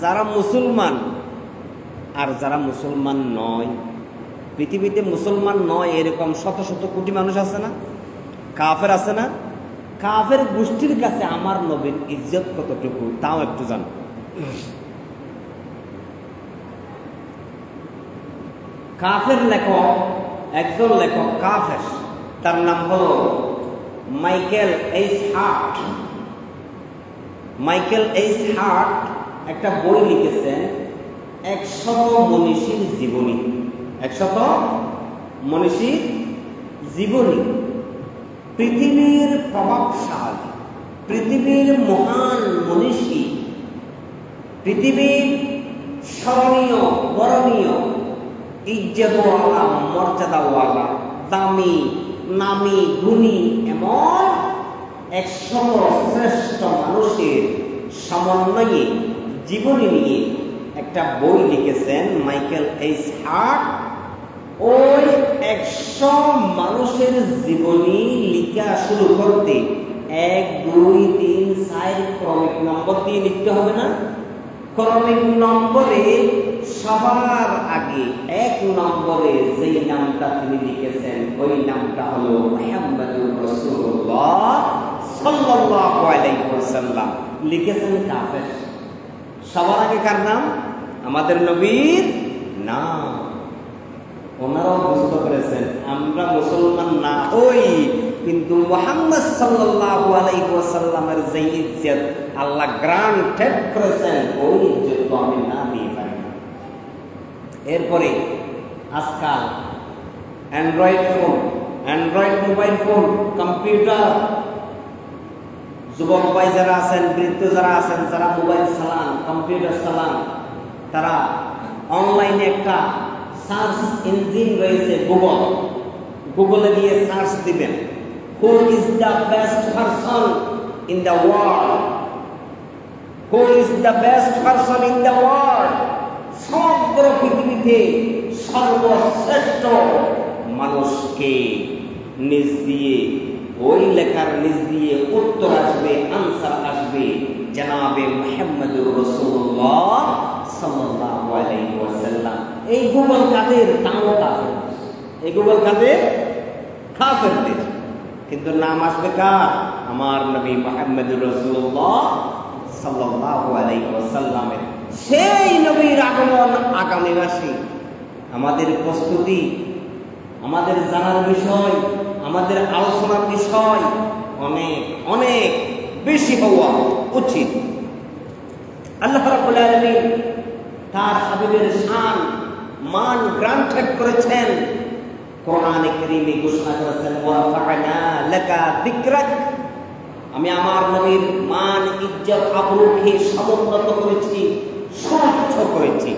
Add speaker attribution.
Speaker 1: যারা মুসলমান আর যারা মুসলমান নয়, পৃথিবীতে মুসলমান নয় এরকম শত শত কোটি মানুষ আছে না, কাফের আছে না? কাফের গোষ্ঠীর কাছে আমার নবীর ইজ্জত কতটুকু তাও একটু জানো। কাফের লেখক, একজন লেখক কাফের, তার নাম হলো Michael H heart. Michael H heart একটা বই লিখেছেন 100 মনীষীর জীবনী। 100 মনীষীর জীবনী। পৃথিবীর প্রভাবশালী, পৃথিবীর মহান মনীষী, পৃথিবীর স্মরণীয় বরণীয় ইজ্জতওয়ালা মর্যাদাওয়ালা দামি নামি গুণী এমন 100 শ্রেষ্ঠ মানুষের সমন্বয়ে জীবনী নিয়ে একটা বই লিখেছেন মাইকেল এইচ হার্ট। ওই 100 মানুষের জীবনী লিখা শুরু করতে 1, 2, 3, 4 ক্রমিক নম্বর দিয়ে লিখতে হবে না? ক্রমিক নম্বরে সবার আগে 1 নম্বরে যেই নামটা তিনি লিখেছেন ওই নামটা হলো মুহাম্মদুর রাসূলুল্লাহ সাল্লাল্লাহু আলাইহি ওয়াসাল্লাম। লিখেছেন কাফের। সবার আগে কার নাম? আমাদের নবীর নাম। ওনারাও বুঝতে পেরেছেন আমরা মুসলমান না হই, কিন্তু মুহাম্মদ সাল্লাল্লাহু আলাইহি ওয়াসাল্লামের যে ইজ্জত আল্লাহ গ্রান্টেড করেছেন ওই ইজ্জত তো আমি না দিয়ে পারি না। এরপরে আজকাল Android phone, Android mobile phone, computer, যুবক ভাই যারা আছেন, বৃদ্ধ যারা আছেন, যারা মোবাইল চালান, কম্পিউটার চালান, তারা অনলাইনে একটা সার্চ ইঞ্জিন রয়েছে গুগল। গুগলে গিয়ে সার্চ দিবেন who is the best person in the world, who is the best person in the world. সমগ্র পৃথিবীতে সর্বশ্রেষ্ঠ মানুষকে নিজ দিয়ে ওই লেখার নিজ দিয়ে উত্তর আসবে, আনসার আসবে জনাবে মুহাম্মদুর রাসূলুল্লাহ সাল্লাল্লাহু আলাইহি ওয়াসাল্লাম। এই গুগল কাদের? তাও কাফের। এই গুগল কাদের? কাফেরদের। কিন্তু নাম আসবে কার? আমার নবী মুহাম্মদুর রাসূলুল্লাহ সাল্লাল্লাহু আলাইহি ওয়াসাল্লামের। সেই নবীর আগমন আগামী মাসে। আমাদের প্রস্তুতি, আমাদের জানার বিষয়, আমাদের আলোচনার বিষয় অনেক অনেক বেশি হওয়া উচিত। আল্লাহ রাব্বুল আলামিন তার হাবিবের শান মান গ্রান্টেড করেছেন। কোরআনে কারীমে ঘোষণা করেছেন ওয়া ফা'না লাকা যিকরাক, আমি আমার নবীর মান ইজ্জত আবরুকে সমুন্নত করেছি, সুউচ্চ করেছি।